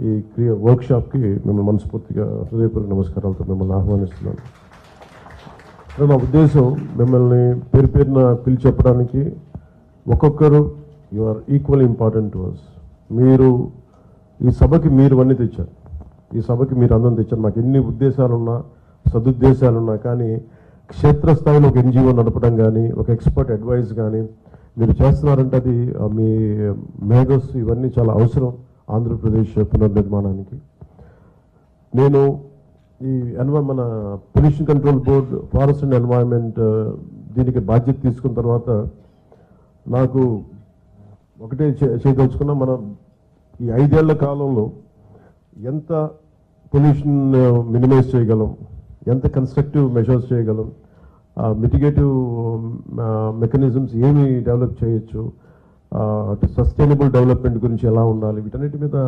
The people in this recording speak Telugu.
ఈ వర్క్షాప్కి మిమ్మల్ని మనస్ఫూర్తిగా హృదయపూర్వక నమస్కారాలతో మిమ్మల్ని ఆహ్వానిస్తున్నాను. నా ఉద్దేశం మిమ్మల్ని పేరు పేరున పిలిచి చెప్పడానికి, ఒక్కొక్కరు you are equal important to us. మీరు ఈ సభకి మీరు అన్నీ తెచ్చారు, ఈ సభకి మీరు అందరం తెచ్చారు. మాకు ఎన్ని ఉద్దేశాలున్నా సదుద్దేశాలున్నా కానీ క్షేత్రస్థాయిలో ఒక ఎన్జిఓ నడపడం కానీ, ఒక ఎక్స్పర్ట్ అడ్వైస్ కానీ మీరు చేస్తున్నారంటే అది మీ మేధస్సు ఇవన్నీ చాలా అవసరం ఆంధ్రప్రదేశ్ పునర్నిర్మాణానికి. నేను ఈ మన pollution control board, forest and environment దీనికి బాధ్యత తీసుకున్న తర్వాత నాకు ఒకటే చేయదలుచుకున్నా, మనం ఈ 5 ఏళ్ల కాలంలో ఎంత పొల్యూషన్ మినిమైజ్ చేయగలం, ఎంత కన్స్ట్రక్టివ్ మెజర్స్ చేయగలం, మిటిగేటివ్ మెకానిజమ్స్ ఏమి డెవలప్ చేయొచ్చు, సస్టైనబుల్ డెవలప్మెంట్ గురించి ఎలా ఉండాలి, వీటన్నిటి మీద